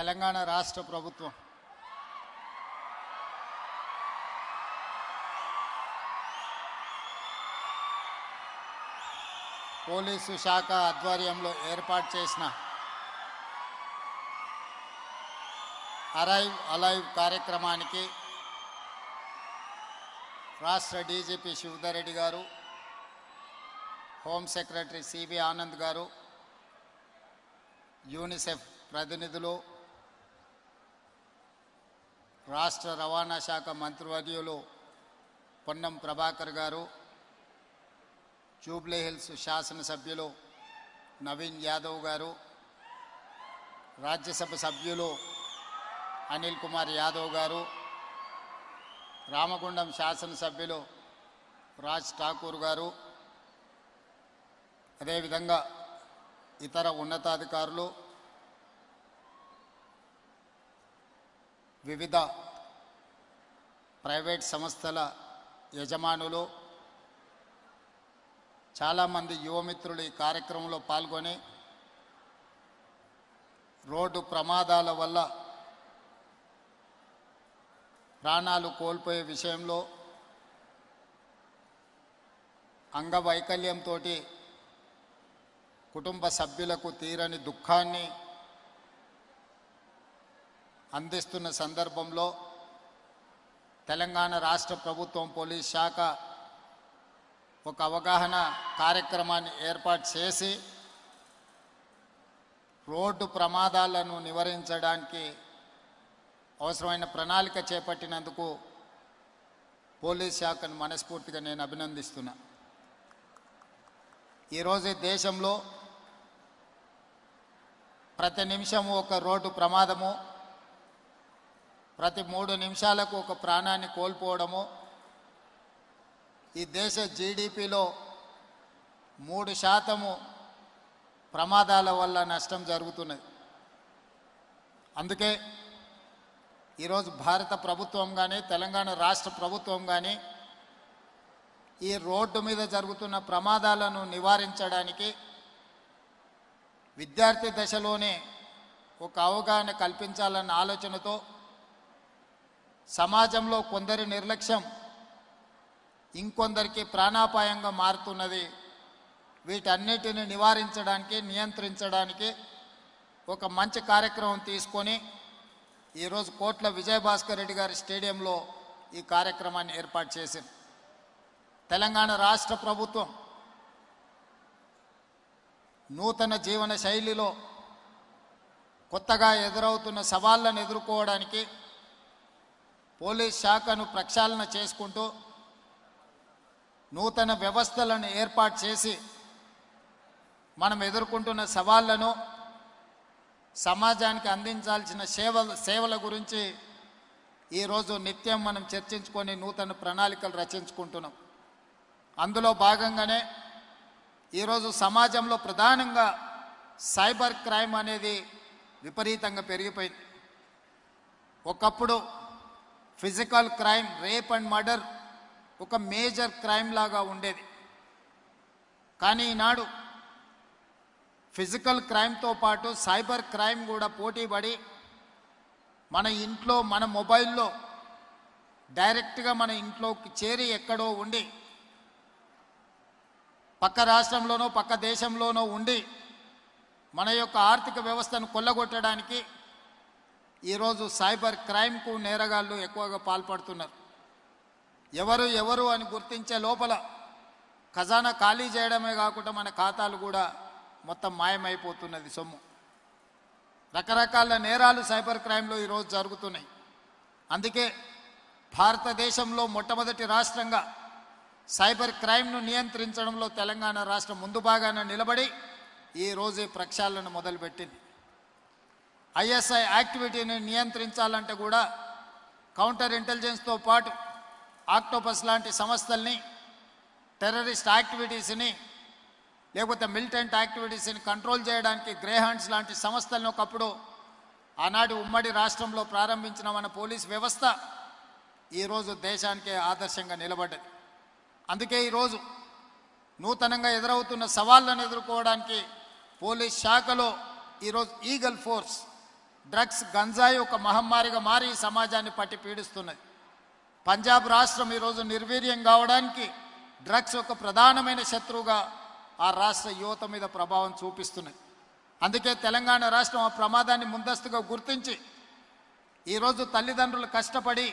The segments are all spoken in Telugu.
తెలంగాణ రాష్ట్ర ప్రభుత్వం పోలీసు శాఖ ఆధ్వర్యంలో ఏర్పాటు చేసిన అరైవ్ అలైవ్ కార్యక్రమానికి రాష్ట్ర డీజీపీ శివధర్ రెడ్డి గారు, హోమ్ సెక్రటరీ సిబి ఆనంద్ గారు, యూనిసెఫ్ ప్రతినిధులు, రాష్ట్ర రవాణా శాఖ మంత్రివర్యులు పొన్నం ప్రభాకర్ గారు, జూబ్లీహిల్స్ శాసనసభ్యులు నవీన్ యాదవ్ గారు, రాజ్యసభ సభ్యులు అనిల్ కుమార్ యాదవ్ గారు, రామగుండం శాసనసభ్యులు రాజ్ ఠాకూర్ గారు, అదేవిధంగా ఇతర ఉన్నతాధికారులు, వివిధ ప్రైవేట్ సంస్థల యజమానులు, చాలామంది యువమిత్రులు ఈ కార్యక్రమంలో పాల్గొని రోడ్డు ప్రమాదాల వల్ల ప్రాణాలు కోల్పోయే విషయంలో అంగవైకల్యంతో కుటుంబ సభ్యులకు తీరని దుఃఖాన్ని అందిస్తున్న సందర్భంలో తెలంగాణ రాష్ట్ర ప్రభుత్వం పోలీస్ శాఖ ఒక అవగాహన కార్యక్రమాన్ని ఏర్పాటు చేసి రోడ్డు ప్రమాదాలను నివారించడానికి అవసరమైన ప్రణాళిక చేపట్టినందుకు పోలీస్ శాఖను మనస్ఫూర్తిగా నేను అభినందిస్తున్నా. ఈరోజు దేశంలో ప్రతి నిమిషము ఒక రోడ్డు ప్రమాదము, ప్రతి 3 నిమిషాలకు ఒక ప్రాణాన్ని కోల్పోవడము, ఈ దేశ జీడిపిలో 3% ప్రమాదాల వల్ల నష్టం జరుగుతున్నది. అందుకే ఈరోజు భారత ప్రభుత్వం కానీ తెలంగాణ రాష్ట్ర ప్రభుత్వం కానీ ఈ రోడ్డు మీద జరుగుతున్న ప్రమాదాలను నివారించడానికి విద్యార్థి దశలోనే ఒక అవగాహన కల్పించాలన్న ఆలోచనతో సమాజంలో కొందరి నిర్లక్ష్యం ఇంకొందరికి ప్రాణాపాయంగా మారుతున్నది. వీటన్నిటిని నివారించడానికి, నియంత్రించడానికి ఒక మంచి కార్యక్రమం తీసుకొని ఈరోజు కోట్ల విజయభాస్కర్ రెడ్డి గారి స్టేడియంలో ఈ కార్యక్రమాన్ని ఏర్పాటు చేసింది. తెలంగాణ రాష్ట్ర ప్రభుత్వం నూతన జీవన శైలిలో కొత్తగా ఎదురవుతున్న సవాళ్లను ఎదుర్కోవడానికి పోలీస్ శాఖను ప్రక్షాళన చేసుకుంటూ నూతన వ్యవస్థలను ఏర్పాటు చేసి మనం ఎదుర్కొంటున్న సవాళ్లను, సమాజానికి అందించాల్సిన సేవల గురించి ఈరోజు నిత్యం మనం చర్చించుకొని నూతన ప్రణాళికలు రచించుకుంటున్నాం. అందులో భాగంగానే ఈరోజు సమాజంలో ప్రధానంగా సైబర్ క్రైమ్ అనేది విపరీతంగా పెరిగిపోయింది. ఒకప్పుడు physical crime, rape and murder ఒక మేజర్ క్రైమ్ లాగా ఉండేది. కానీ ఈనాడు ఫిజికల్ క్రైమ్తో పాటు సైబర్ క్రైమ్ కూడా పోటీపడి మన ఇంట్లో, మన మొబైల్లో డైరెక్ట్గా మన ఇంట్లోకి చేరి ఎక్కడో ఉండి, పక్క రాష్ట్రంలోనో పక్క దేశంలోనో ఉండి మన యొక్క ఆర్థిక వ్యవస్థను కొల్లగొట్టడానికి ఈరోజు సైబర్ క్రైమ్కు నేరగాళ్ళు ఎక్కువగా పాల్పడుతున్నారు. ఎవరు అని గుర్తించే లోపల ఖజానా ఖాళీ చేయడమే కాకుండా మన ఖాతాలు కూడా మొత్తం మాయమైపోతున్నది సొమ్ము. రకరకాల నేరాలు సైబర్ క్రైమ్లో ఈరోజు జరుగుతున్నాయి. అందుకే భారతదేశంలో మొట్టమొదటి రాష్ట్రంగా సైబర్ క్రైమ్ను నియంత్రించడంలో తెలంగాణ రాష్ట్రం ముందు భాగాన నిలబడి ఈరోజు ప్రక్షాళన మొదలుపెట్టింది. ఐఎస్ఐ యాక్టివిటీని నియంత్రించాలంటే కూడా కౌంటర్ ఇంటెలిజెన్స్తో పాటు ఆక్టోపస్ లాంటి సంస్థల్ని, టెర్రరిస్ట్ యాక్టివిటీస్ని, లేకపోతే మిలిటెంట్ యాక్టివిటీస్ని కంట్రోల్ చేయడానికి గ్రేహాండ్స్ లాంటి సంస్థలను ఒకప్పుడు ఆనాడు ఉమ్మడి రాష్ట్రంలో ప్రారంభించిన మన పోలీస్ వ్యవస్థ ఈరోజు దేశానికే ఆదర్శంగా నిలబడ్డది. అందుకే ఈరోజు నూతనంగా ఎదురవుతున్న సవాళ్లను ఎదుర్కోవడానికి పోలీస్ శాఖలో ఈరోజు ఈగల్ ఫోర్స్ డ్రగ్స్ గంజాయి ఒక మహమ్మారిగా మారి ఈ సమాజాన్ని పట్టి పీడిస్తున్నది. పంజాబ్ రాష్ట్రం ఈరోజు నిర్వీర్యం కావడానికి డ్రగ్స్ ఒక ప్రధానమైన శత్రువుగా ఆ రాష్ట్ర యువత మీద ప్రభావం చూపిస్తున్నది. అందుకే తెలంగాణ రాష్ట్రం ఆ ప్రమాదాన్ని ముందస్తుగా గుర్తించి ఈరోజు తల్లిదండ్రులు కష్టపడి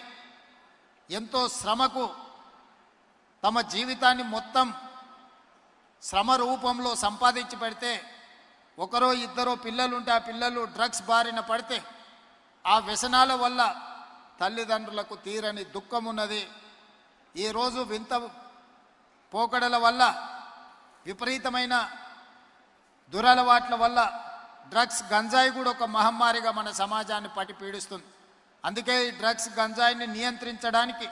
ఎంతో శ్రమకు తమ జీవితాన్ని మొత్తం శ్రమ రూపంలో సంపాదించి పెడితే ఒకరో ఇద్దరో పిల్లలుంటే ఆ పిల్లలు డ్రగ్స్ బారిన పడితే ఆ వ్యసనాల వల్ల తల్లిదండ్రులకు తీరని దుఃఖం ఉన్నది. ఈరోజు వింత పోకడల వల్ల విపరీతమైన దురలవాట్ల వల్ల డ్రగ్స్ గంజాయి కూడా ఒక మహమ్మారిగా మన సమాజాన్ని పట్టి పీడిస్తుంది. అందుకే ఈ డ్రగ్స్ గంజాయిని నియంత్రించడానికి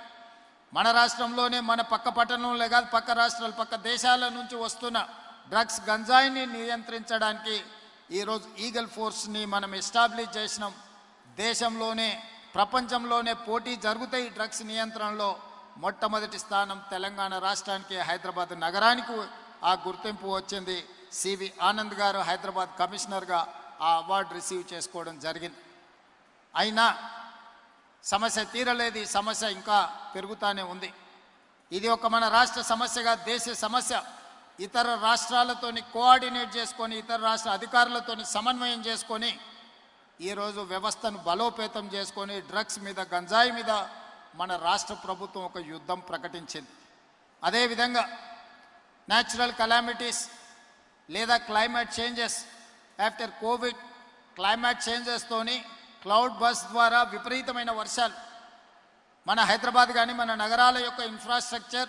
మన రాష్ట్రంలోనే మన పక్క పట్టణంలో కాదు పక్క రాష్ట్రాలు పక్క దేశాల నుంచి వస్తున్న డ్రగ్స్ గంజాయిని నియంత్రించడానికి ఈరోజు ఈగల్ ఫోర్స్ని మనం ఎస్టాబ్లిష్ చేసినాం. దేశంలోనే ప్రపంచంలోనే పోటీ జరుగుతాయి డ్రగ్స్ నియంత్రణలో. మొట్టమొదటి స్థానం తెలంగాణ రాష్ట్రానికి హైదరాబాద్ నగరానికి ఆ గుర్తింపు వచ్చింది. సివి ఆనంద్ గారు హైదరాబాద్ కమిషనర్గా ఆ అవార్డు రిసీవ్ చేసుకోవడం జరిగింది. అయినా సమస్య తీరలేదు. ఈ సమస్య ఇంకా పెరుగుతూనే ఉంది. ఇది ఒక మన రాష్ట్ర సమస్యగా దేశ సమస్య. ఇతర రాష్ట్రాలతోని కోఆర్డినేట్ చేసుకొని ఇతర రాష్ట్ర అధికారులతోని సమన్వయం చేసుకొని ఈరోజు వ్యవస్థను బలోపేతం చేసుకొని డ్రగ్స్ మీద గంజాయి మీద మన రాష్ట్ర ప్రభుత్వం ఒక యుద్ధం ప్రకటించింది. అదేవిధంగా న్యాచురల్ కలామిటీస్ లేదా climate changes after COVID climate చేంజెస్తోని క్లౌడ్ బస్ ద్వారా విపరీతమైన వర్షాలు మన హైదరాబాద్ కానీ మన నగరాల యొక్క ఇన్ఫ్రాస్ట్రక్చర్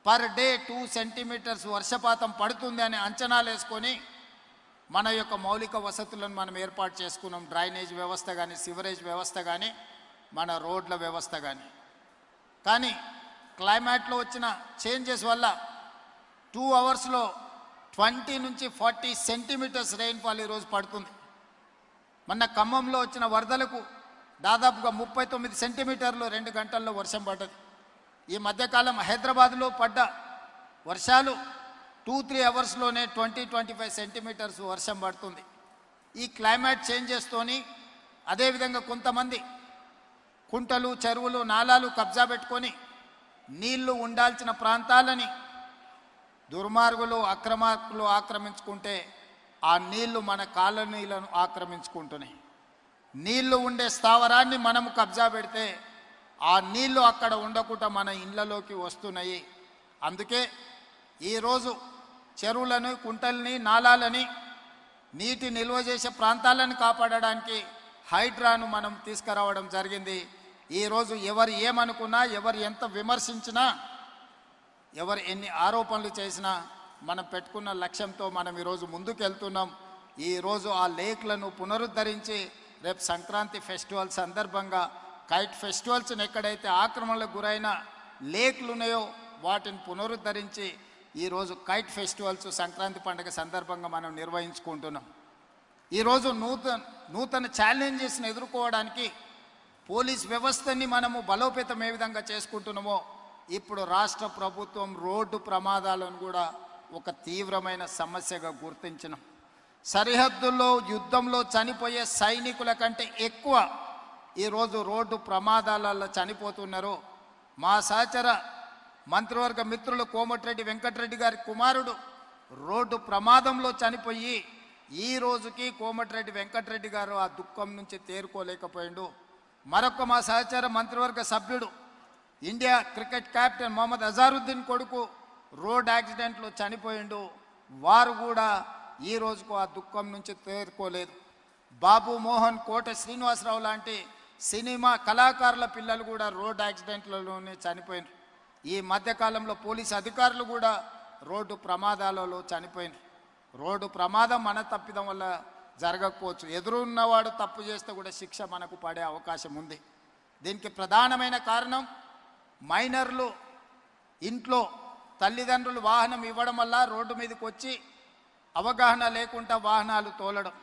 పర్ డే 2 సెంటీమీటర్స్ వర్షపాతం పడుతుంది అని అంచనాలు వేసుకొని మన యొక్క మౌలిక వసతులను మనం ఏర్పాటు చేసుకున్నాం. డ్రైనేజ్ వ్యవస్థ కానీ సివరేజ్ వ్యవస్థ కానీ మన రోడ్ల వ్యవస్థ కానీ క్లైమేట్లో వచ్చిన చేంజెస్ వల్ల 2 అవర్స్లో 20 నుంచి 40 సెంటీమీటర్స్ రెయిన్ఫాల్ ఈరోజు పడుతుంది. మొన్న ఖమ్మంలో వచ్చిన వరదలకు దాదాపుగా 39 సెంటీమీటర్లు 2 గంటల్లో వర్షం పడ్డది. ఈ మధ్యకాలం హైదరాబాద్లో పడ్డ వర్షాలు 2-3 అవర్స్లోనే 20-25 సెంటీమీటర్స్ వర్షం పడుతుంది. ఈ క్లైమేట్ చేంజెస్తోని అదేవిధంగా కొంతమంది కుంటలు చెరువులు నాలాలు కబ్జా పెట్టుకొని నీళ్లు ఉండాల్సిన ప్రాంతాలని దుర్మార్గులు అక్రమార్కులు ఆక్రమించుకుంటే ఆ నీళ్లు మన కాలనీలను ఆక్రమించుకుంటున్నాయి. నీళ్లు ఉండే స్థావరాన్ని మనము కబ్జా పెడితే ఆ నీళ్లు అక్కడ ఉండకుండా మన ఇళ్లలోకి వస్తున్నాయి. అందుకే ఈరోజు చెరువులను కుంటల్ని నాలాలని నీటి నిల్వ చేసే ప్రాంతాలను కాపాడడానికి హైడ్రాను మనం తీసుకురావడం జరిగింది. ఈరోజు ఎవరు ఏమనుకున్నా ఎవరు ఎంత విమర్శించినా ఎవరు ఎన్ని ఆరోపణలు చేసినా మనం పెట్టుకున్న లక్ష్యంతో మనం ఈరోజు ముందుకెళ్తున్నాం. ఈరోజు ఆ లేక్లను పునరుద్ధరించి రేపు సంక్రాంతి ఫెస్టివల్ సందర్భంగా కైట్ ఫెస్టివల్స్ని ఎక్కడైతే ఆక్రమణలకు గురైన లేక్లు ఉన్నాయో వాటిని పునరుద్ధరించి ఈరోజు కైట్ ఫెస్టివల్స్ సంక్రాంతి పండుగ సందర్భంగా మనం నిర్వహించుకుంటున్నాం. ఈరోజు నూతన ఛాలెంజెస్ని ఎదుర్కోవడానికి పోలీస్ వ్యవస్థని మనము బలోపేతం ఏ విధంగా చేసుకుంటున్నామో ఇప్పుడు రాష్ట్ర ప్రభుత్వం రోడ్డు ప్రమాదాలను కూడా ఒక తీవ్రమైన సమస్యగా గుర్తించినాం. సరిహద్దుల్లో యుద్ధంలో చనిపోయే సైనికుల కంటే ఎక్కువ ఈరోజు రోడ్డు ప్రమాదాలలో చనిపోతున్నారు. మా సహచర మంత్రివర్గ మిత్రులు కోమటిరెడ్డి వెంకటరెడ్డి గారి కుమారుడు రోడ్డు ప్రమాదంలో చనిపోయి ఈ రోజుకి కోమటిరెడ్డి వెంకటరెడ్డి గారు ఆ దుఃఖం నుంచి తేరుకోలేకపోయిండు. మరొక మా సహచర మంత్రివర్గ సభ్యుడు India cricket captain Mohammed Azharuddin కొడుకు రోడ్ యాక్సిడెంట్లో చనిపోయిండు. వారు కూడా ఈ రోజుకు ఆ దుఃఖం నుంచి తేరుకోలేదు. బాబు మోహన్ కోట శ్రీనివాసరావు లాంటి సినిమా కళాకారుల పిల్లలు కూడా రోడ్ యాక్సిడెంట్లలోనే చనిపోయినారు. ఈ మధ్యకాలంలో పోలీసు అధికారులు కూడా రోడ్డు ప్రమాదాలలో చనిపోయినారు. రోడ్డు ప్రమాదం మన తప్పిదం వల్ల జరగకపోవచ్చు, ఎదురున్నవాడు తప్పు చేస్తే కూడా శిక్ష మనకు పడే అవకాశం ఉంది. దీనికి ప్రధానమైన కారణం మైనర్లు ఇంట్లో తల్లిదండ్రులు వాహనం ఇవ్వడం వల్ల రోడ్డు మీదకి వచ్చి అవగాహన లేకుండా వాహనాలు తోలడం.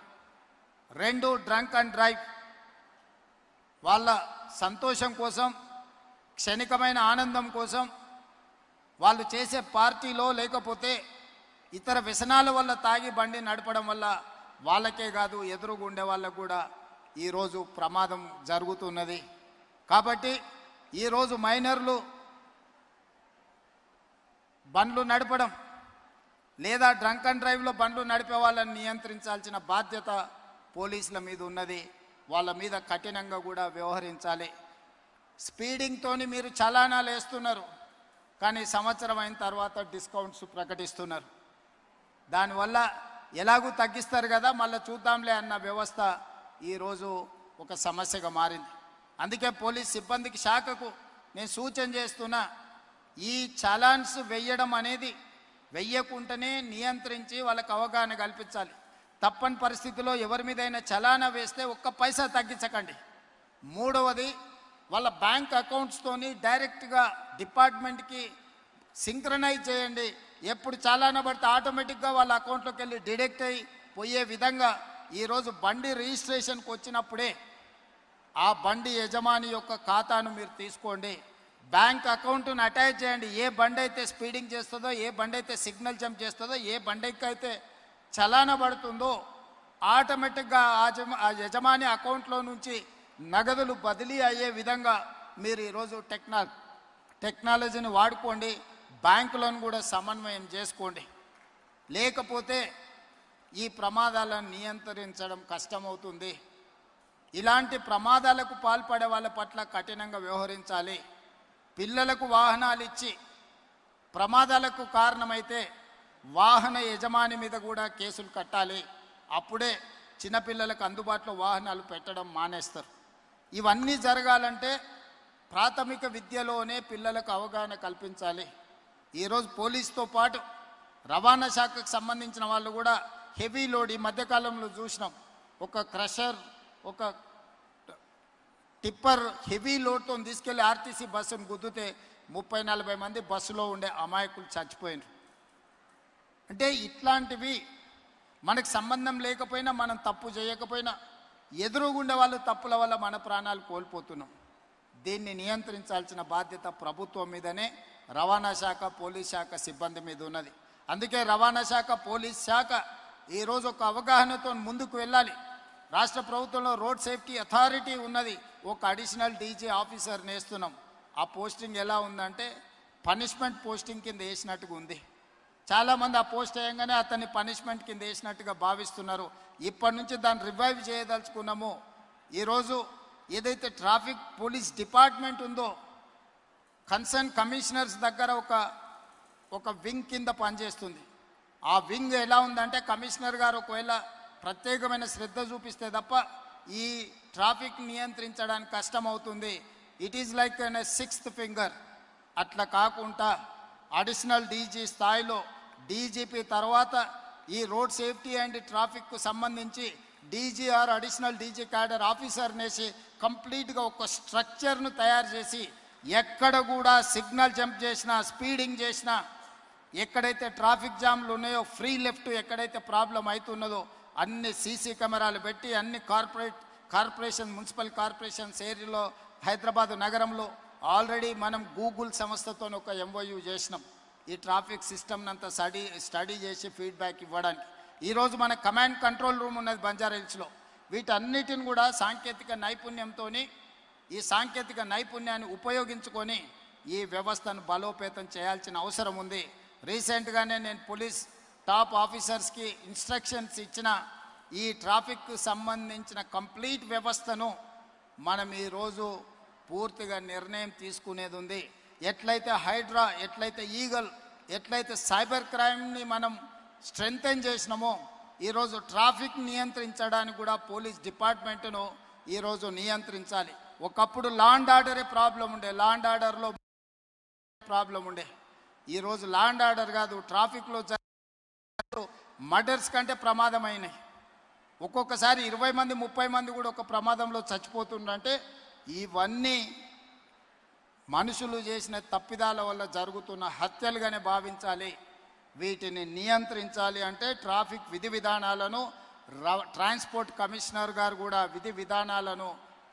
2 డ్రంక్ అండ్ డ్రైవ్. వాళ్ళ సంతోషం కోసం క్షణికమైన ఆనందం కోసం వాళ్ళు చేసే పార్టీలో లేకపోతే ఇతర వ్యసనాల వల్ల తాగి బండి నడపడం వల్ల వాళ్ళకే కాదు ఎదురుగుండే వాళ్ళకు కూడా ఈరోజు ప్రమాదం జరుగుతున్నది. కాబట్టి ఈరోజు మైనర్లు బండ్లు నడపడం లేదా డ్రంక్ అండ్ డ్రైవ్లో బండ్లు నడిపే వాళ్ళని నియంత్రించాల్సిన బాధ్యత పోలీసుల మీద ఉన్నది. వాళ్ళ మీద కఠినంగా కూడా వ్యవహరించాలి. స్పీడింగ్తోని మీరు చలానాలు వేస్తున్నారు, కానీ సంవత్సరం అయిన తర్వాత డిస్కౌంట్స్ ప్రకటిస్తున్నారు. దానివల్ల ఎలాగూ తగ్గిస్తారు కదా, మళ్ళీ చూద్దాంలే అన్న వ్యవస్థ ఈరోజు ఒక సమస్యగా మారింది. అందుకే పోలీస్ సిబ్బందికి శాఖకు నేను సూచన చేస్తున్నా, ఈ చలాన్స్ వెయ్యడం అనేది వెయ్యకుంటేనే నియంత్రించి వాళ్ళకు అవగాహన కల్పించాలి. తప్పని పరిస్థితిలో ఎవరి మీదైనా చలానా వేస్తే ఒక్క పైసా తగ్గించకండి. మూడవది, వాళ్ళ బ్యాంక్ అకౌంట్స్తోని డైరెక్ట్గా డిపార్ట్మెంట్కి సింక్రనైజ్ చేయండి. ఎప్పుడు చలానా పడితే ఆటోమేటిక్గా వాళ్ళ అకౌంట్లోకి వెళ్ళి డిడక్ట్ అయ్యి పోయే విధంగా ఈరోజు బండి రిజిస్ట్రేషన్కి వచ్చినప్పుడే ఆ బండి యజమాని యొక్క ఖాతాను మీరు తీసుకోండి. బ్యాంక్ అకౌంట్ను అటాచ్ చేయండి. ఏ బండి అయితే స్పీడింగ్ చేస్తుందో, ఏ బండి అయితే సిగ్నల్ జంప్ చేస్తుందో, ఏ బండికి అయితే చలానా పడుతుందో ఆటోమేటిక్గా ఆ యజమాని అకౌంట్లో నుంచి నగదులు బదిలీ అయ్యే విధంగా మీరు ఈరోజు టెక్నాలజీని వాడుకోండి. బ్యాంకులను కూడా సమన్వయం చేసుకోండి. లేకపోతే ఈ ప్రమాదాలను నియంత్రించడం కష్టమవుతుంది. ఇలాంటి ప్రమాదాలకు పాల్పడే వాళ్ళ పట్ల కఠినంగా వ్యవహరించాలి. పిల్లలకు వాహనాలు ఇచ్చి ప్రమాదాలకు కారణమైతే వాహన యజమాని మీద కూడా కేసులు కట్టాలి. అప్పుడే చిన్నపిల్లలకు అందుబాటులో వాహనాలు పెట్టడం మానేస్తారు. ఇవన్నీ జరగాలంటే ప్రాథమిక విద్యలోనే పిల్లలకు అవగాహన కల్పించాలి. ఈరోజు పోలీసుతో పాటు రవాణా శాఖకు సంబంధించిన వాళ్ళు కూడా హెవీ లోడ్, ఈ మధ్యకాలంలో చూసినాం, ఒక క్రషర్, ఒక టిప్పర్ హెవీ లోడ్తో తీసుకెళ్లి ఆర్టీసీ బస్సును గుద్దితే 30-40 మంది బస్సులో ఉండే అమాయకులు చచ్చిపోయినారు. అంటే ఇట్లాంటివి మనకు సంబంధం లేకపోయినా, మనం తప్పు చేయకపోయినా ఎదురుగుండే వాళ్ళు తప్పుల వల్ల మన ప్రాణాలు కోల్పోతున్నాం. దీన్ని నియంత్రించాల్సిన బాధ్యత ప్రభుత్వం మీదనే, రవాణా శాఖ, పోలీస్ శాఖ సిబ్బంది మీద ఉన్నది. అందుకే రవాణా శాఖ, పోలీస్ శాఖ ఈరోజు ఒక అవగాహనతో ముందుకు వెళ్ళాలి. రాష్ట్ర ప్రభుత్వంలో రోడ్ సేఫ్టీ అథారిటీ ఉన్నది. ఒక అడిషనల్ డీజీ ఆఫీసర్ నేస్తున్నాం. ఆ పోస్టింగ్ ఎలా ఉందంటే పనిష్మెంట్ పోస్టింగ్ కింద వేసినట్టుగా ఉంది. చాలామంది ఆ పోస్ట్ వేయంగానే అతన్ని పనిష్మెంట్ కింద వేసినట్టుగా భావిస్తున్నారు. ఇప్పటి నుంచి దాన్ని రివైవ్ చేయదలుచుకున్నాము. ఈరోజు ఏదైతే ట్రాఫిక్ పోలీస్ డిపార్ట్మెంట్ ఉందో, కన్సర్న్ కమిషనర్స్ దగ్గర ఒక వింగ్ కింద పనిచేస్తుంది. ఆ వింగ్ ఎలా ఉందంటే, కమిషనర్ గారు ఒకవేళ ప్రత్యేకమైన శ్రద్ధ చూపిస్తే తప్ప ఈ ట్రాఫిక్ నియంత్రించడానికి కష్టం అవుతుంది. It is like an 6th finger. అట్లా కాకుండా అడిషనల్ డీజీ స్థాయిలో, డీజీపీ తర్వాత ఈ రోడ్ సేఫ్టీ అండ్ ట్రాఫిక్కు సంబంధించి DGR additional DG cadre officer నేసి కంప్లీట్గా ఒక స్ట్రక్చర్ను తయారు చేసి, ఎక్కడ కూడా సిగ్నల్ జంప్ చేసినా, స్పీడింగ్ చేసినా, ఎక్కడైతే ట్రాఫిక్ జామ్లు ఉన్నాయో, ఫ్రీ లెఫ్ట్ ఎక్కడైతే ప్రాబ్లం అవుతున్నదో అన్ని సీసీ కెమెరాలు పెట్టి, అన్ని కార్పొరేషన్ మున్సిపల్ కార్పొరేషన్స్ ఏరియాలో, హైదరాబాద్ నగరంలో ఆల్రెడీ మనం గూగుల్ సంస్థతో ఒక MOU చేసినాం. ఈ ట్రాఫిక్ సిస్టమ్ని అంతా స్టడీ చేసి ఫీడ్బ్యాక్ ఇవ్వడానికి. ఈరోజు మన కమాండ్ కంట్రోల్ రూమ్ ఉన్నది బంజారా హిల్స్లో. వీటన్నిటిని కూడా సాంకేతిక నైపుణ్యంతో, ఈ సాంకేతిక నైపుణ్యాన్ని ఉపయోగించుకొని ఈ వ్యవస్థను బలోపేతం చేయాల్సిన అవసరం ఉంది. రీసెంట్గానే నేను పోలీస్ టాప్ ఆఫీసర్స్కి ఇన్స్ట్రక్షన్స్ ఇచ్చిన ఈ ట్రాఫిక్కు సంబంధించిన కంప్లీట్ వ్యవస్థను మనం ఈరోజు పూర్తిగా నిర్ణయం తీసుకునేది ఉంది. ఎట్లయితే హైడ్రా, ఎట్లయితే ఈగల్, ఎట్లయితే సైబర్ క్రైమ్ని మనం స్ట్రెంగ్తెన్ చేసినామో, ఈరోజు ట్రాఫిక్ నియంత్రించడానికి కూడా పోలీస్ డిపార్ట్మెంట్ను ఈరోజు నియంత్రించాలి. ఒకప్పుడు లా అండ్ ఆర్డరే ప్రాబ్లం ఉండే, లా అండ్ ఆర్డర్లో ప్రాబ్లం ఉండే. ఈరోజు లా అండ్ ఆర్డర్ కాదు, ట్రాఫిక్లో మర్డర్స్ కంటే ప్రమాదమైనాయి. ఒక్కొక్కసారి 20 మంది 30 మంది కూడా ఒక ప్రమాదంలో చచ్చిపోతుండంటే ఇవన్నీ మనుషులు చేసిన తప్పిదాల వల్ల జరుగుతున్న హత్యలుగానే భావించాలి. వీటిని నియంత్రించాలి అంటే ట్రాఫిక్ విధి విధానాలను, ట్రాన్స్పోర్ట్ కమిషనర్ గారు కూడా విధి విధానాలను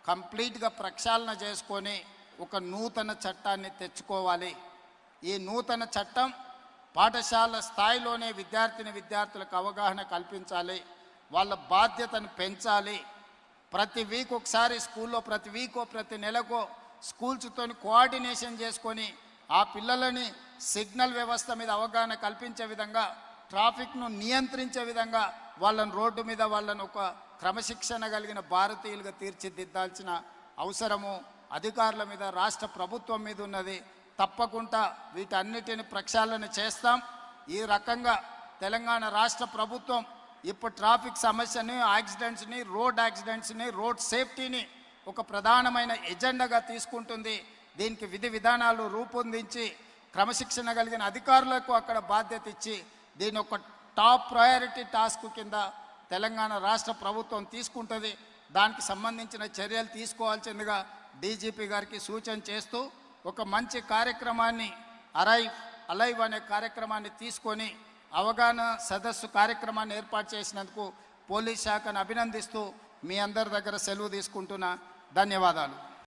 కంప్లీట్గా ప్రక్షాళన చేసుకొని ఒక నూతన చట్టాన్ని తెచ్చుకోవాలి. ఈ నూతన చట్టం పాఠశాల స్థాయిలోనే విద్యార్థులకు అవగాహన కల్పించాలి, వాళ్ళ బాధ్యతను పెంచాలి. ప్రతి వీక్ ఒకసారి స్కూల్లో ప్రతి వీకో ప్రతి నెలకో స్కూల్స్తో కోఆర్డినేషన్ చేసుకొని ఆ పిల్లలని సిగ్నల్ వ్యవస్థ మీద అవగాహన కల్పించే విధంగా ట్రాఫిక్ను నియంత్రించే విధంగా వాళ్ళని రోడ్డు మీద వాళ్ళను ఒక క్రమశిక్షణ కలిగిన భారతీయులుగా తీర్చిదిద్దాల్సిన అవసరము అధికారుల మీద రాష్ట్ర ప్రభుత్వం మీద ఉన్నది. తప్పకుండా వీటన్నిటిని ప్రక్షాళన చేస్తాం. ఈ రకంగా తెలంగాణ రాష్ట్ర ప్రభుత్వం ఇప్పుడు ట్రాఫిక్ సమస్యని, యాక్సిడెంట్స్ని, రోడ్ సేఫ్టీని ఒక ప్రధానమైన ఎజెండాగా తీసుకుంటుంది. దీనికి విధి విధానాలు రూపొందించి క్రమశిక్షణ కలిగిన అధికారులకు అక్కడ బాధ్యత ఇచ్చి దీని ఒక టాప్ ప్రయారిటీ టాస్క్ కింద తెలంగాణ రాష్ట్ర ప్రభుత్వం తీసుకుంటుంది. దానికి సంబంధించిన చర్యలు తీసుకోవాల్సిందిగా డీజీపీ గారికి సూచన చేస్తూ ఒక మంచి కార్యక్రమాన్ని అలైవ్ అనే కార్యక్రమాన్ని తీసుకొని అవగాహన సదస్సు కార్యక్రమాన్ని ఏర్పాటు చేసినందుకు పోలీస్ శాఖను అభినందిస్తూ మీ అందరి దగ్గర సెలవు తీసుకుంటున్నా. ధన్యవాదాలు.